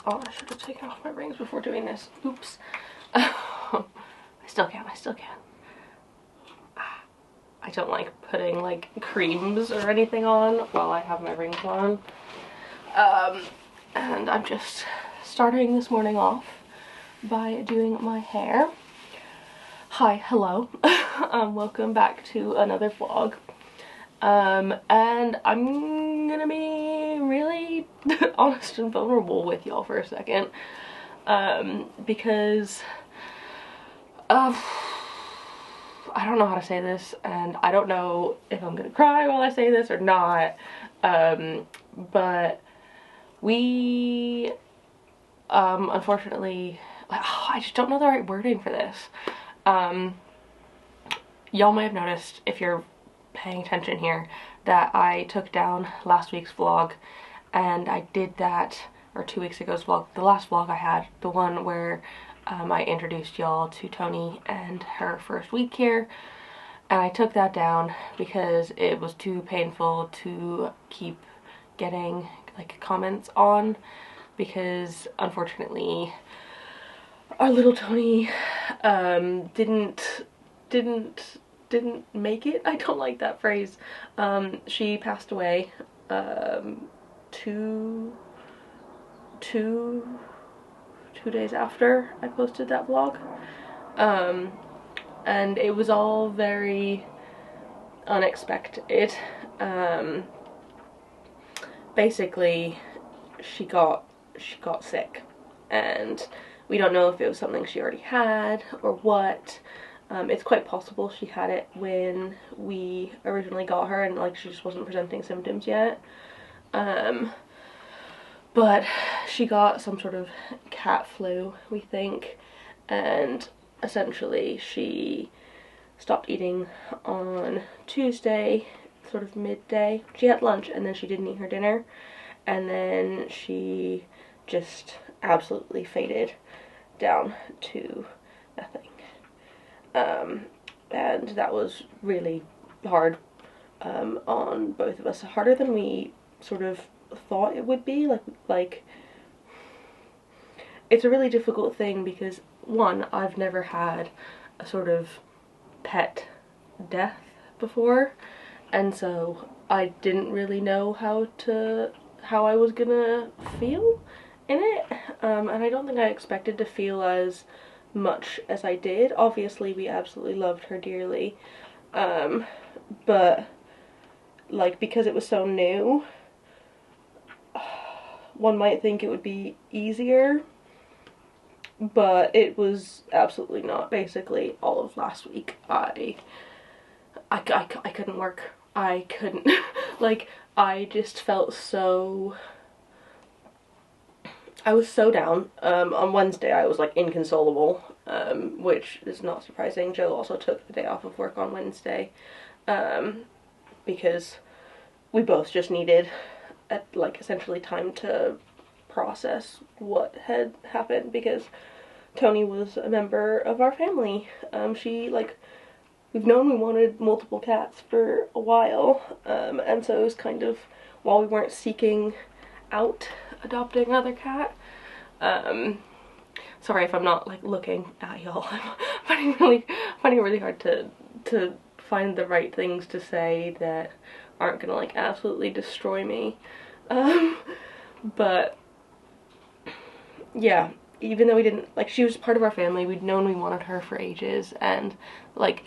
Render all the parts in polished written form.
Oh, I should have taken off my rings before doing this. Oops. I still can. I don't like putting like creams or anything on while I have my rings on. And I'm just starting this morning off by doing my hair. Hi, hello. Welcome back to another vlog. And I'm gonna be really honest and vulnerable with y'all for a second. Because I don't know how to say this, and I don't know if I'm gonna cry while I say this or not. But we unfortunately, I just don't know the right wording for this. Y'all may have noticed, if you're paying attention here, that I took down last week's vlog, and I did that, or 2 weeks ago's vlog, the last vlog I had, the one where I introduced y'all to Tony and her first week here, and I took that down because it was too painful to keep getting like comments on, because unfortunately our little Tony didn't make it. I don't like that phrase. She passed away two days after I posted that vlog, and it was all very unexpected. Basically she got sick, and we don't know if it was something she already had or what. It's quite possible she had it when we originally got her and like she just wasn't presenting symptoms yet. But she got some sort of cat flu, we think, and essentially she stopped eating on Tuesday, sort of midday. She had lunch and then she didn't eat her dinner, and then she just absolutely faded down to nothing. And that was really hard on both of us, harder than we sort of thought it would be. Like it's a really difficult thing because, one, I've never had a sort of pet death before, and so I didn't really know how I was gonna feel in it, and I don't think I expected to feel as much as I did. Obviously we absolutely loved her dearly, but like, because it was so new, one might think it would be easier, but it was absolutely not. Basically all of last week I couldn't work. I couldn't like, I just felt so, I was so down. On Wednesday I was like inconsolable, which is not surprising. Joe also took the day off of work on Wednesday, because we both just needed like essentially time to process what had happened, because Tony was a member of our family. We've known we wanted multiple cats for a while, and so it was kind of, while we weren't seeking out adopting another cat, sorry if I'm not like looking at y'all. I'm finding it really hard to find the right things to say that aren't gonna like absolutely destroy me. But yeah, even though we didn't, like, she was part of our family, we'd known we wanted her for ages, and like,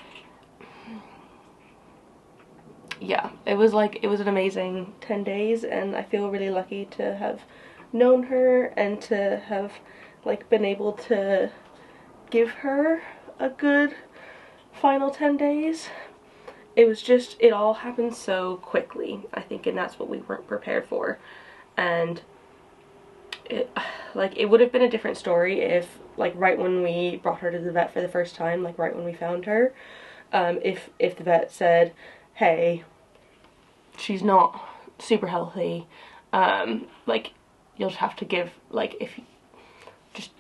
yeah, it was an amazing 10 days, and I feel really lucky to have known her and to have like been able to give her a good final 10 days. It was just, it all happened so quickly, I think, and that's what we weren't prepared for. And it would have been a different story if, like, right when we brought her to the vet for the first time, like right when we found her, if the vet said, hey, she's not super healthy, like, you'll just have to give, like, just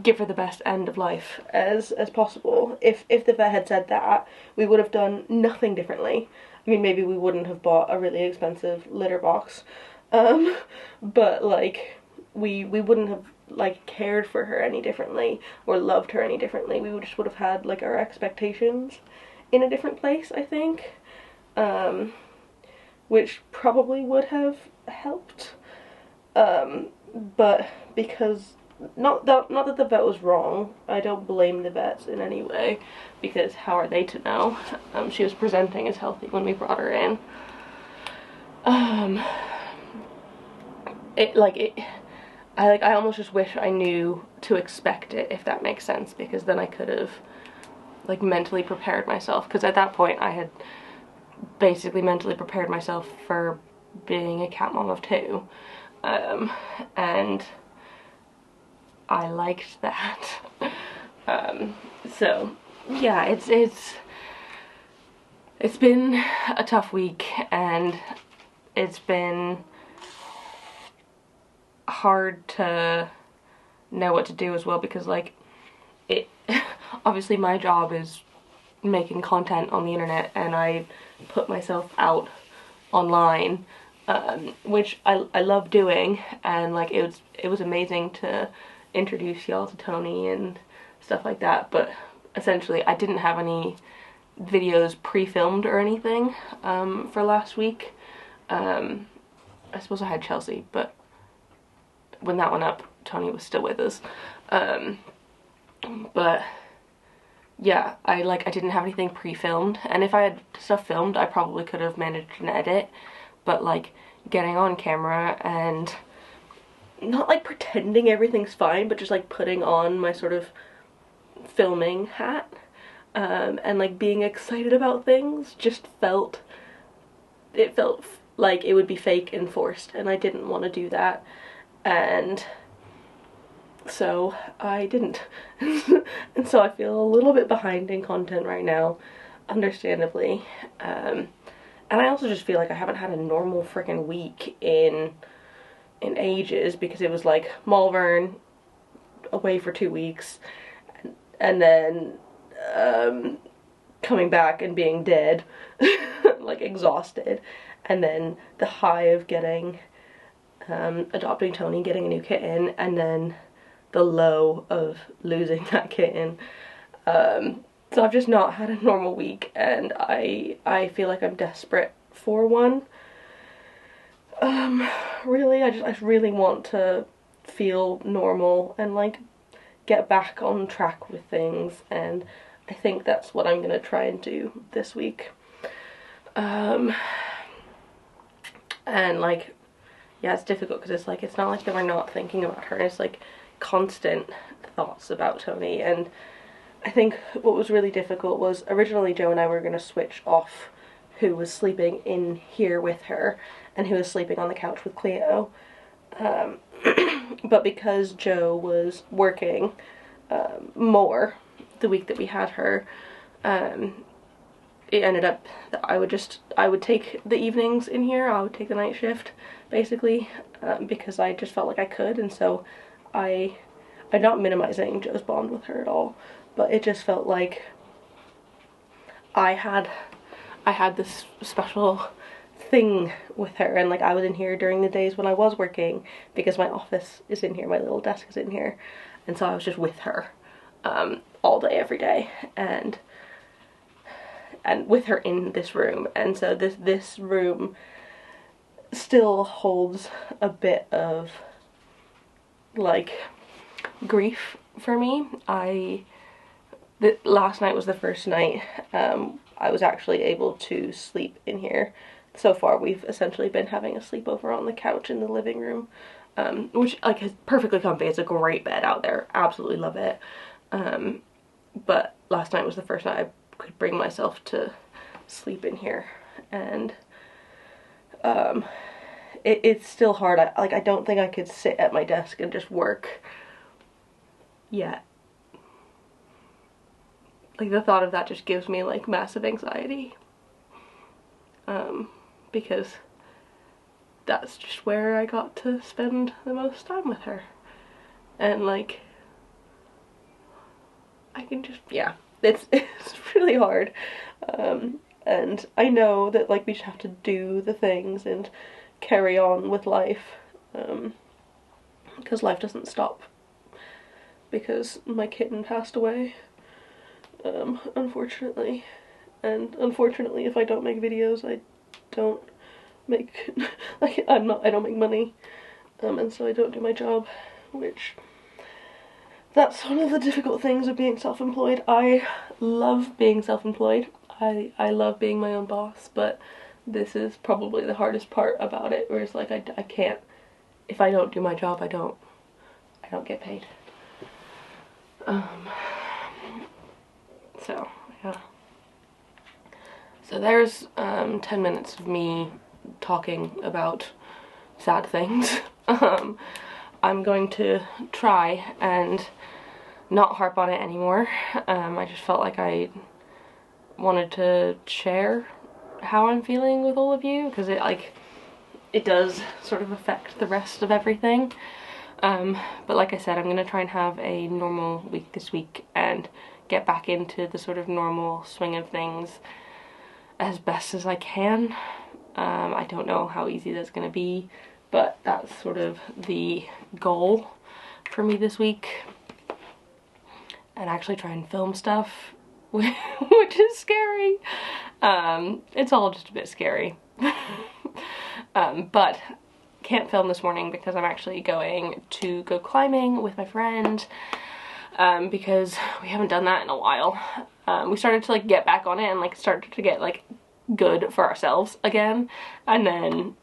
give her the best end of life as possible. If the vet had said that, we would have done nothing differently. I mean, maybe we wouldn't have bought a really expensive litter box, but like, we wouldn't have like cared for her any differently or loved her any differently. We just would have had like our expectations in a different place, I think, which probably would have helped, but because not that the vet was wrong, I don't blame the vets in any way, because how are they to know? She was presenting as healthy when we brought her in. I almost just wish I knew to expect it, if that makes sense, because then I could have like mentally prepared myself, because at that point I had basically mentally prepared myself for being a cat mom of 2, and I liked that. So yeah, it's been a tough week, and it's been hard to know what to do as well, because like obviously my job is making content on the internet, and I put myself out online, which I love doing, and like it was amazing to introduce y'all to Tony and stuff like that, but essentially I didn't have any videos pre-filmed or anything for last week. I suppose I had Chelsea, but when that went up, Tony was still with us. But yeah, I didn't have anything pre-filmed, and if I had stuff filmed I probably could have managed an edit, but like getting on camera and not like pretending everything's fine, but just like putting on my sort of filming hat, and like being excited about things just felt like it would be fake and forced, and I didn't want to do that, and so I didn't. And so I feel a little bit behind in content right now, understandably, and I also just feel like I haven't had a normal freaking week in ages, because it was like Malvern away for 2 weeks, and then coming back and being dead, like exhausted, and then the high of getting adopting Tony, getting a new kitten, and then the low of losing that kitten. So I've just not had a normal week, and I feel like I'm desperate for one. Really, I really want to feel normal and like get back on track with things, and I think that's what I'm gonna try and do this week. And like, yeah, it's difficult because it's like, it's not like that we're not thinking about her, it's like constant thoughts about Tony. And I think what was really difficult was originally Joe and I were going to switch off who was sleeping in here with her and who was sleeping on the couch with Cleo, but because Joe was working more the week that we had her, it ended up that I would take the evenings in here, I would take the night shift basically, because I just felt like I could. And so I'm not minimizing Joe's bond with her at all, but it just felt like I had this special thing with her, and like I was in here during the days when I was working, because my office is in here, my little desk is in here, and so I was just with her all day every day, and with her in this room. And so this room still holds a bit of like grief for me. Last night was the first night I was actually able to sleep in here. So far we've essentially been having a sleepover on the couch in the living room, which like is perfectly comfy. It's a great bed out there, absolutely love it, but last night was the first night I could bring myself to sleep in here, and it's still hard. I don't think I could sit at my desk and just work yet. Like the thought of that just gives me like massive anxiety, because that's just where I got to spend the most time with her, and like I can just, yeah, it's really hard, and I know that like we just have to do the things and carry on with life, because life doesn't stop because my kitten passed away, unfortunately. And unfortunately, if I don't make videos, I don't make I don't make money, and so I don't do my job, which that's one of the difficult things of being self-employed. I love being self-employed. I love being my own boss, but this is probably the hardest part about it, where it's like I can't, if I don't do my job, I don't get paid. So yeah. So there's 10 minutes of me talking about sad things. I'm going to try and not harp on it anymore. I just felt like I wanted to share how I'm feeling with all of you, because it does sort of affect the rest of everything. But like I said, I'm gonna try and have a normal week this week and get back into the sort of normal swing of things as best as I can. I don't know how easy that's gonna be, but that's sort of the goal for me this week. And actually try and film stuff, which is scary. It's all just a bit scary. But can't film this morning because I'm actually going to go climbing with my friend, because we haven't done that in a while. We started to like get back on it and like started to get like good for ourselves again, and then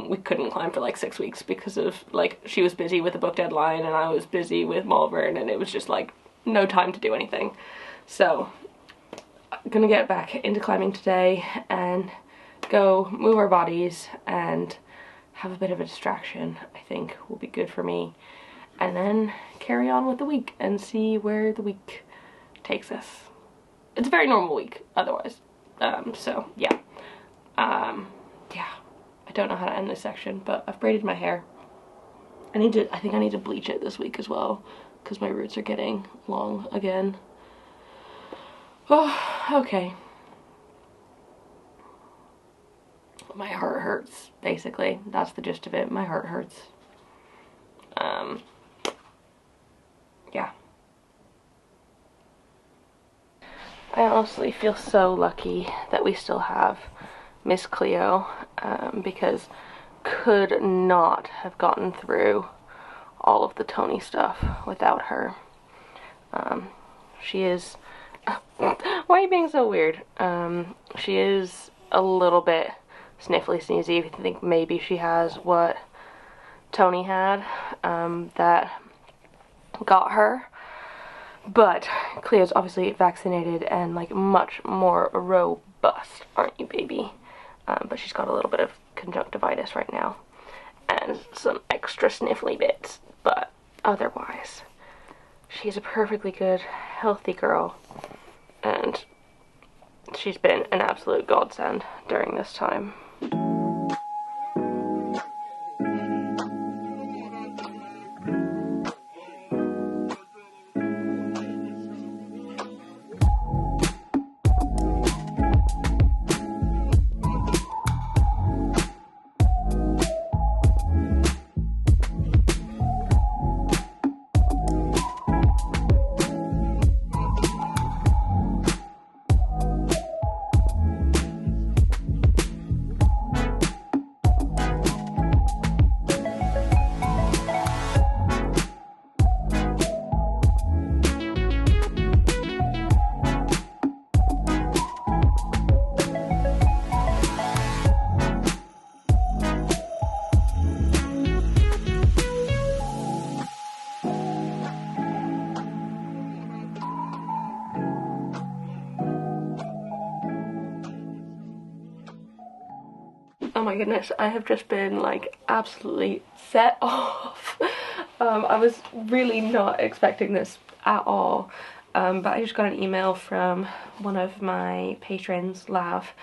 we couldn't climb for like 6 weeks because of like she was busy with a book deadline and I was busy with Malvern, and it was just like no time to do anything. So I'm gonna get back into climbing today and go move our bodies and have a bit of a distraction. I think will be good for me, and then carry on with the week and see where the week takes us. It's a very normal week otherwise. So yeah. Yeah, I don't know how to end this section, but I've braided my hair. I think I need to bleach it this week as well, because my roots are getting long again. Oh, okay. My heart hurts, basically. That's the gist of it. My heart hurts. Yeah. I honestly feel so lucky that we still have Miss Cleo, because could not have gotten through all of the Tony stuff without her. She is... Why are you being so weird? She is a little bit sniffly sneezy. If you think maybe she has what Tony had, that got her. But Cleo's obviously vaccinated and like much more robust, aren't you, baby? But she's got a little bit of conjunctivitis right now and some extra sniffly bits, but otherwise she's a perfectly good, healthy girl, and she's been an absolute godsend during this time. Oh my goodness, I have just been like absolutely set off. I was really not expecting this at all, but I just got an email from one of my patrons, Lav,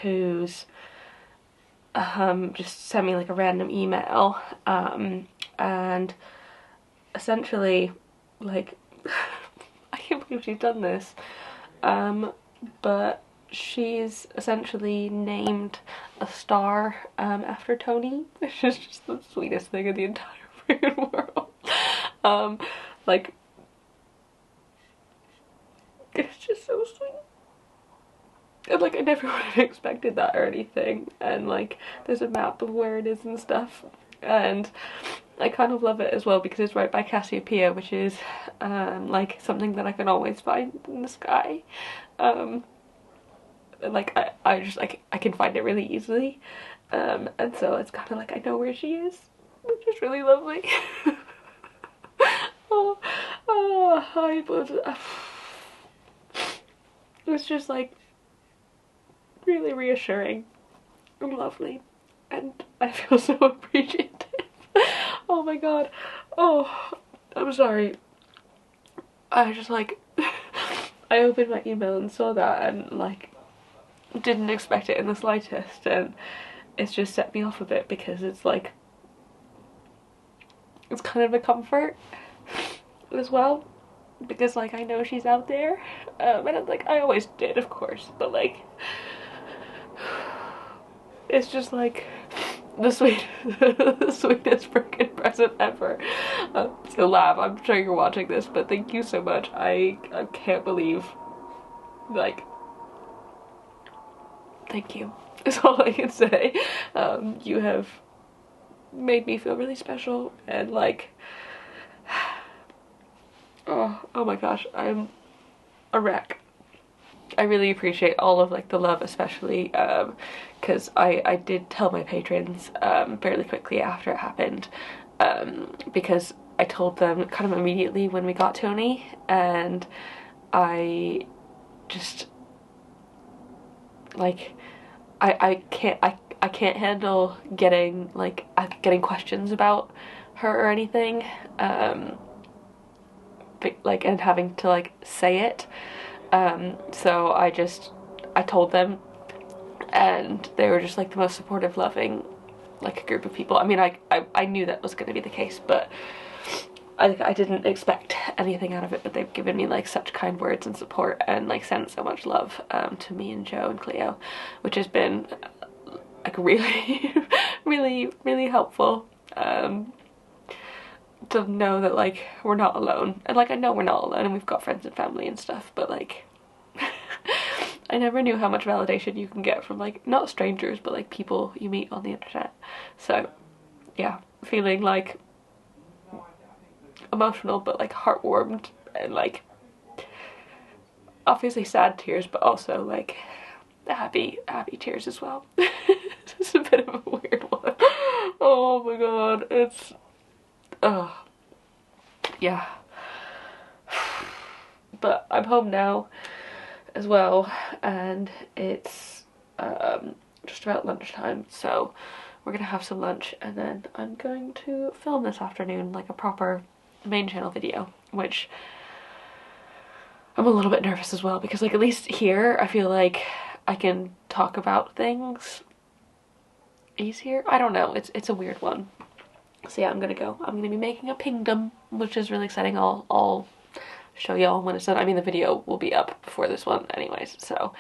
who's just sent me like a random email, and essentially like I can't believe she's done this, but she's essentially named a star after Tony, which is just the sweetest thing in the entire weird world. Like, it's just so sweet. And like, I never would have expected that or anything. And like, there's a map of where it is and stuff. And I kind of love it as well because it's right by Cassiopeia, which is like something that I can always find in the sky. Like I just like I can find it really easily. And so it's kind of like I know where she is, which is really lovely. Hi, but it was just like really reassuring and lovely, and I feel so appreciative. Oh my god. Oh, I'm sorry. I just like I opened my email and saw that and like didn't expect it in the slightest, and it's just set me off a bit because it's like it's kind of a comfort as well, because like I know she's out there, and it's like I always did, of course, but like it's just like the sweetest freaking present ever. So Lab, I'm sure you're watching this, but thank you so much. I can't believe, like, thank you is all I can say. You have made me feel really special, and like, oh my gosh, I'm a wreck. I really appreciate all of like the love, especially because I did tell my patrons fairly quickly after it happened, because I told them kind of immediately when we got Tony, and I just like I can't handle getting like getting questions about her or anything, like, and having to like say it. So I told them, and they were just like the most supportive, loving, like, a group of people. I mean, I knew that was going to be the case, but I didn't expect anything out of it, but they've given me like such kind words and support, and like sent so much love to me and Joe and Cleo, which has been like really really helpful, to know that like we're not alone. And like I know we're not alone, and we've got friends and family and stuff, but like I never knew how much validation you can get from like not strangers, but like people you meet on the internet. So yeah, feeling like emotional, but like heartwarmed, and like obviously sad tears, but also like happy tears as well. It's a bit of a weird one. Oh my god, it's yeah. But I'm home now as well, and it's just about lunchtime, so we're gonna have some lunch, and then I'm going to film this afternoon like a proper main channel video, which I'm a little bit nervous as well, because like at least here I feel like I can talk about things easier. I don't know, it's a weird one. So yeah, I'm gonna be making a pingdom, which is really exciting. I'll show y'all when it's done. I mean, the video will be up before this one anyways, so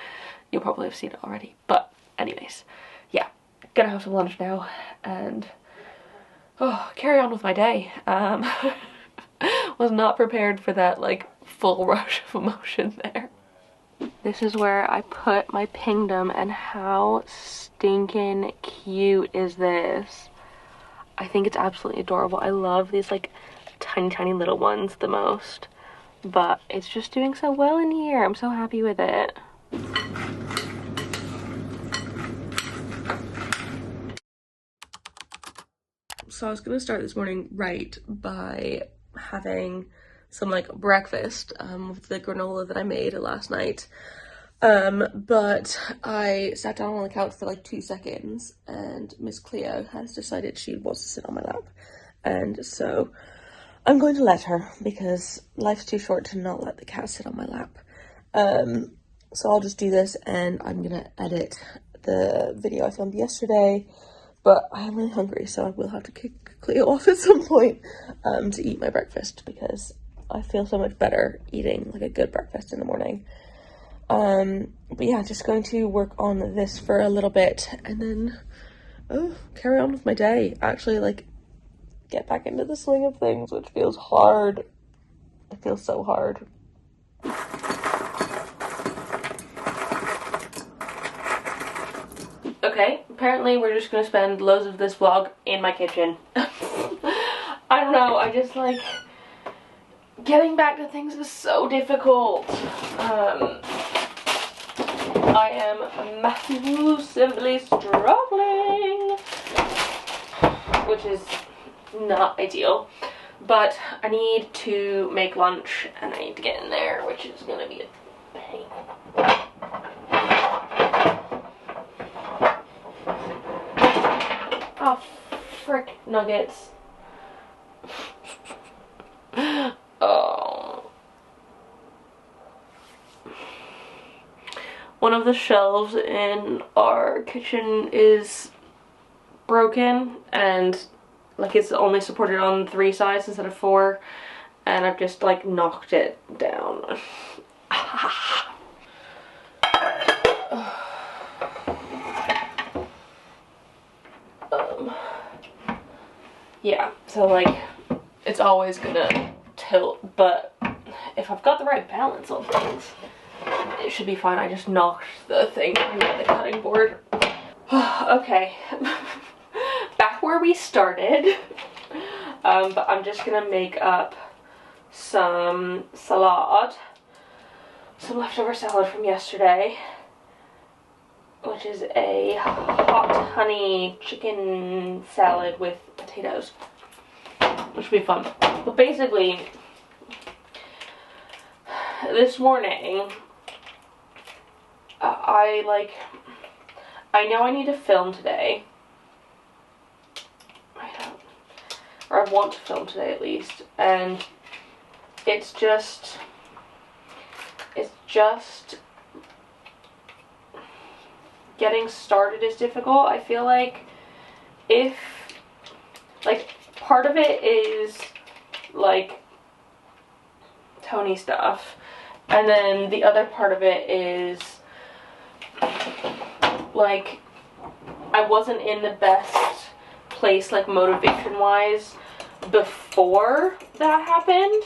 you'll probably have seen it already. But anyways, yeah, gonna have some lunch now and carry on with my day. Was not prepared for that like full rush of emotion there. This is where I put my pingdom, and how stinking cute is this? I think it's absolutely adorable. I love these like tiny little ones the most, but it's just doing so well in here. I'm so happy with it. So I was gonna start this morning right by having some like breakfast with the granola that I made last night. But I sat down on the couch for like 2 seconds, and Miss Cleo has decided she wants to sit on my lap, and so I'm going to let her, because life's too short to not let the cat sit on my lap. So I'll just do this, and I'm gonna edit the video I filmed yesterday, but I am really hungry, so I will have to kick Cleo off at some point to eat my breakfast, because I feel so much better eating like a good breakfast in the morning. But yeah, just going to work on this for a little bit, and then carry on with my day. Actually, like, get back into the swing of things, which feels hard. It feels so hard. Okay, apparently we're just gonna spend loads of this vlog in my kitchen. I don't know, I just like, getting back to things is so difficult. I am massively struggling, which is not ideal, but I need to make lunch and I need to get in there, which is gonna be a pain. Oh, frick nuggets. Oh. One of the shelves in our kitchen is broken, and like it's only supported on 3 sides instead of 4, and I've just like knocked it down. Yeah, so like it's always gonna tilt, but if I've got the right balance on things, it should be fine. I just knocked the thing into the cutting board. Okay, back where we started. But I'm just gonna make up some salad, some leftover salad from yesterday, which is a hot honey chicken salad with potatoes, which will be fun. But basically, this morning, I know I need to film today. Or I want to film today at least, and it's just getting started is difficult. I feel like if, like, part of it is like Tony stuff, and then the other part of it is like I wasn't in the best place like motivation wise before that happened,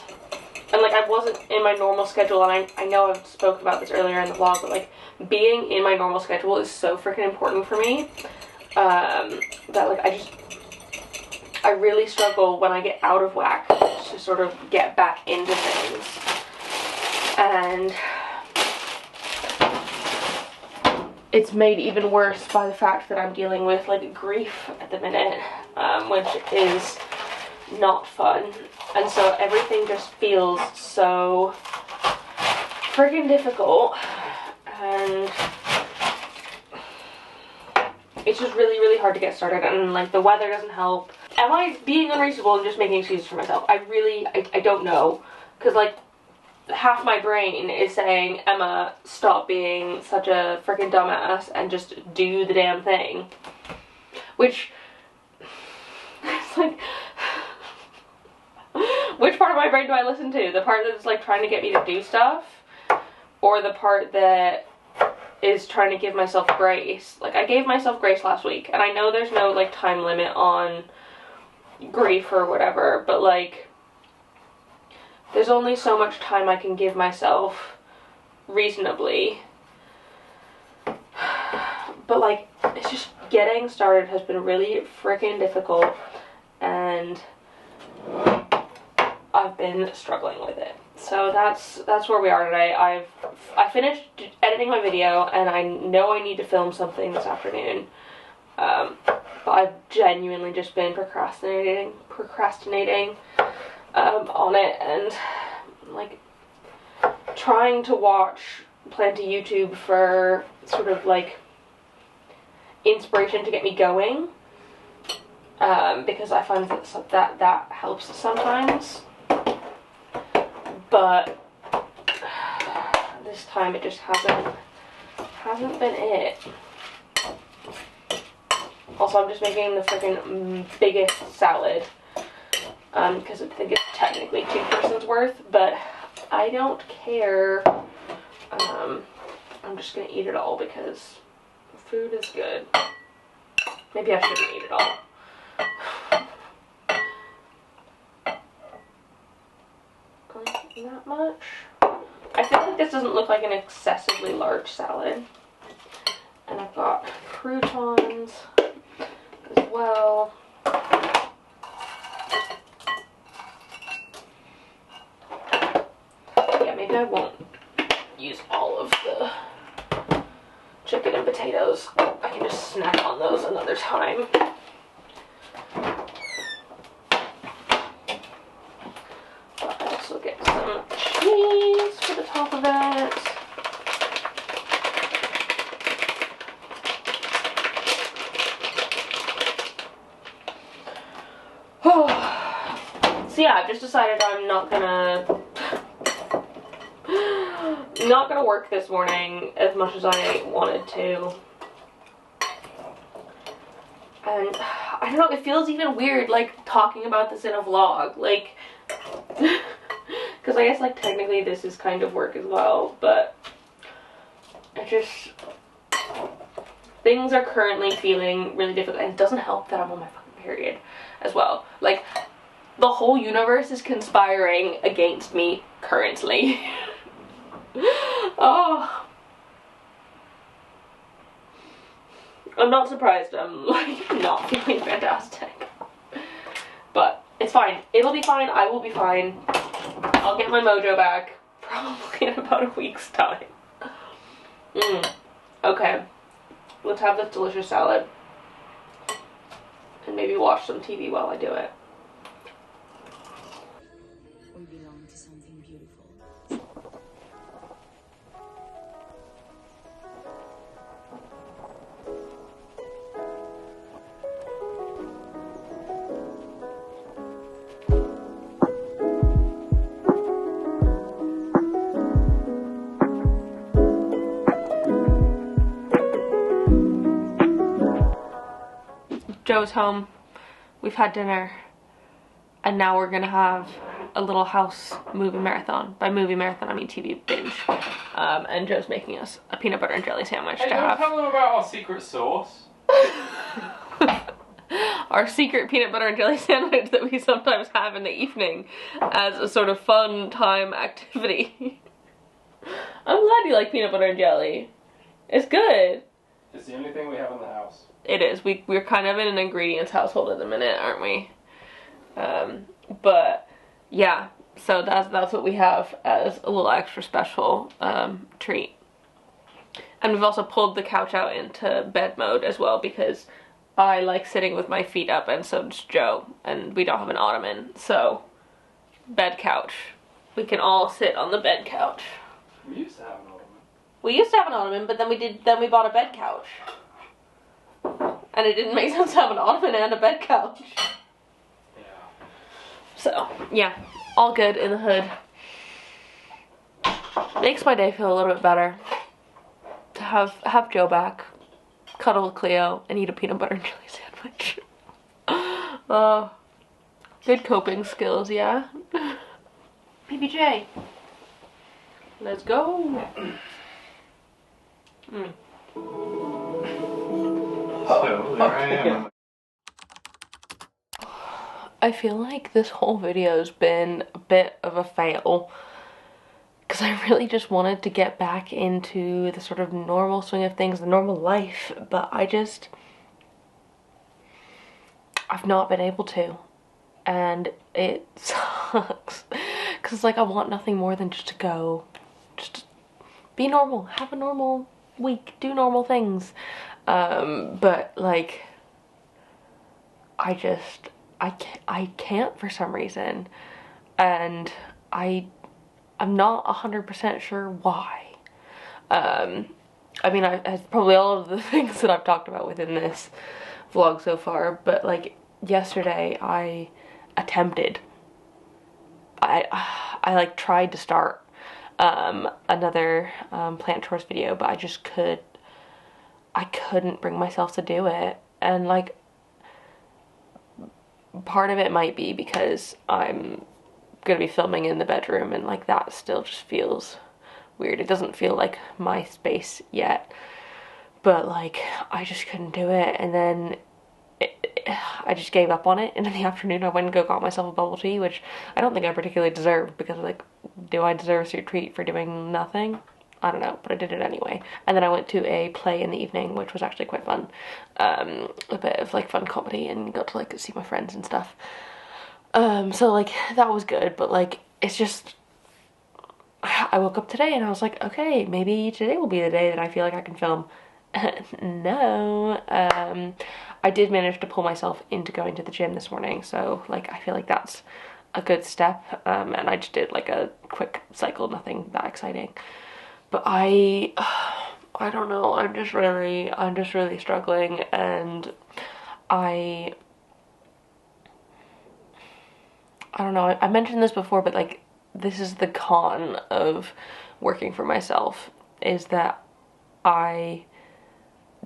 and like I wasn't in my normal schedule, and I know I've spoken about this earlier in the vlog, but like being in my normal schedule is so freaking important for me, that like I really struggle when I get out of whack to sort of get back into things. And it's made even worse by the fact that I'm dealing with like grief at the minute, which is not fun, and so everything just feels so freaking difficult, and it's just really hard to get started, and like the weather doesn't help. Am I being unreasonable and just making excuses for myself? I don't know, because like half my brain is saying, Emma, stop being such a freaking dumbass and just do the damn thing. Which, it's like, which part of my brain do I listen to? The part that's like trying to get me to do stuff? Or the part that is trying to give myself grace? Like, I gave myself grace last week, and I know there's no like time limit on grief or whatever, but like, there's only so much time I can give myself reasonably. But like, it's just getting started has been really freaking difficult, and I've been struggling with it. So that's where we are today. I finished editing my video, and I know I need to film something this afternoon. But I've genuinely just been procrastinating on it, and like trying to watch plenty YouTube for sort of like inspiration to get me going, because I find that helps sometimes, but this time it just hasn't been it. Also, I'm just making the freaking biggest salad, because I think it's technically 2 persons worth, but I don't care. I'm just gonna eat it all because food is good. Maybe I shouldn't eat it all. that much. I feel like this doesn't look like an excessively large salad. And I've got croutons as well. Yeah, maybe I won't use all of the chicken and potatoes. I can just snack on those another time. But I also get some cheese for the top of it. So yeah, I've just decided I'm not gonna work this morning as much as I wanted to. And I don't know, it feels even weird like talking about this in a vlog, like because I guess like technically this is kind of work as well, but I just, things are currently feeling really difficult, and it doesn't help that I'm on my fucking period as well. Like, the whole universe is conspiring against me currently. Oh. I'm not surprised I'm like not feeling fantastic. But it's fine. It'll be fine. I will be fine. I'll get my mojo back probably in about a week's time. Okay. Let's have this delicious salad. And maybe watch some TV while I do it. We belong to something beautiful. Joe's home. We've had dinner. And now we're gonna have a little house movie marathon. By movie marathon, I mean TV binge. And Joe's making us a peanut butter and jelly sandwich to have. Tell them about our secret sauce. Our secret peanut butter and jelly sandwich that we sometimes have in the evening as a sort of fun time activity. I'm glad you like peanut butter and jelly. It's good. It's the only thing we have in the house. It is. We're kind of in an ingredients household at the minute, aren't we? But yeah, so that's what we have as a little extra special treat. And we've also pulled the couch out into bed mode as well, because I like sitting with my feet up, and so does Joe, and we don't have an ottoman, so bed couch. We can all sit on the bed couch. We used to have an ottoman. We used to have an ottoman, but then we bought a bed couch. And it didn't make sense to have an ottoman and a bed couch. So, yeah, all good in the hood. Makes my day feel a little bit better to have Joe back, cuddle with Cleo, and eat a peanut butter and jelly sandwich. Good coping skills, yeah? PBJ. Let's go. So, there I am. I feel like this whole video's been a bit of a fail, because I really just wanted to get back into the sort of normal swing of things, the normal life, but I've not been able to, and it sucks, because like I want nothing more than just to be normal, have a normal week, do normal things, but like I can't for some reason, and I'm not 100% sure why. I mean, it's probably all of the things that I've talked about within this vlog so far, but like yesterday I like tried to start another plant tours video, but I couldn't bring myself to do it, and like part of it might be because I'm gonna be filming in the bedroom, and like that still just feels weird. It doesn't feel like my space yet, but like I just couldn't do it. And then I just gave up on it, and in the afternoon I went and got myself a bubble tea, which I don't think I particularly deserved, because like, do I deserve a sweet treat for doing nothing? I don't know, but I did it anyway. And then I went to a play in the evening, which was actually quite fun. A bit of like fun comedy, and got to like see my friends and stuff. So like that was good, but like it's just, I woke up today and I was like, okay, maybe today will be the day that I feel like I can film. No. I did manage to pull myself into going to the gym this morning, so like I feel like that's a good step. And I just did like a quick cycle, nothing that exciting. But I don't know, I'm just really struggling, and I don't know, I mentioned this before, but like this is the con of working for myself, is that I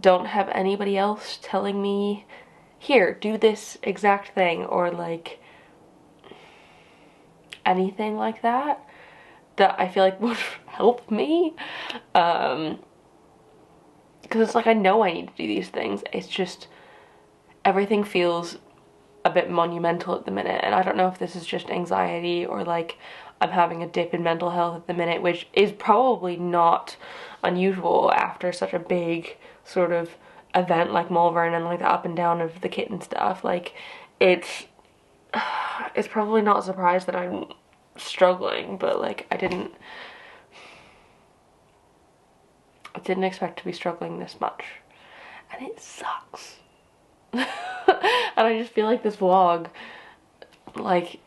don't have anybody else telling me, here, do this exact thing, or like anything like that I feel like would help me. Because it's like I know I need to do these things, it's just everything feels a bit monumental at the minute, and I don't know if this is just anxiety or like I'm having a dip in mental health at the minute, which is probably not unusual after such a big sort of event like Malvern and like the up and down of the kitten stuff. Like it's probably not a surprise that I'm struggling, but like I didn't expect to be struggling this much, and it sucks. And I just feel like this vlog, like,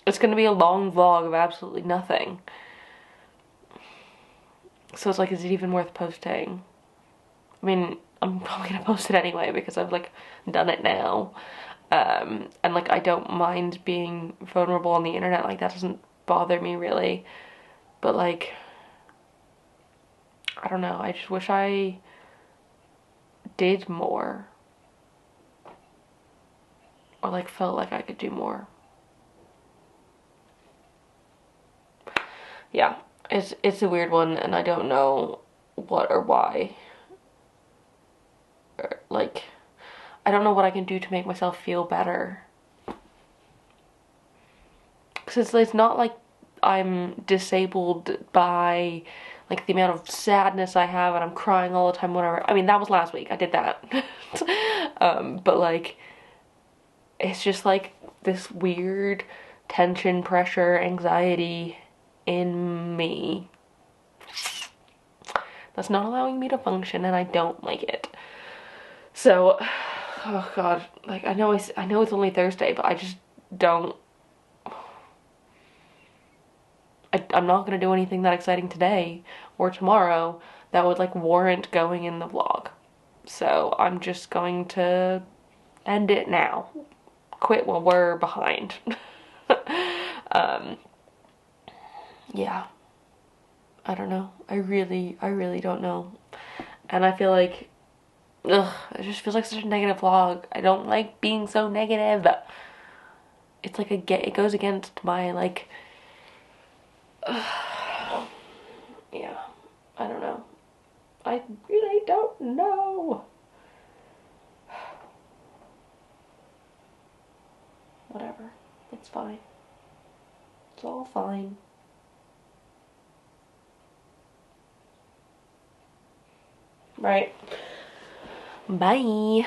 it's gonna be a long vlog of absolutely nothing. So it's like, is it even worth posting? I mean, I'm probably gonna post it anyway because I've like done it now. And like I don't mind being vulnerable on the internet, like that doesn't bother me really. But like, I don't know, I just wish I did more. Or like felt like I could do more. Yeah, it's a weird one, and I don't know what or why. Or, like, I don't know what I can do to make myself feel better. Because it's not like I'm disabled by like the amount of sadness I have and I'm crying all the time, whatever. I mean, that was last week, I did that. But like, it's just like this weird tension, pressure, anxiety in me that's not allowing me to function, and I don't like it. So, oh god, like I know it's only Thursday, but I just don't, I'm not gonna do anything that exciting today or tomorrow that would like warrant going in the vlog. So I'm just going to end it now. Quit while we're behind. Yeah. I don't know. I really don't know. And I feel like, ugh, it just feels like such a negative vlog. I don't like being so negative. It's like it goes against my like, yeah, I don't know. I really don't know. Whatever. It's fine. It's all fine. Right. Bye.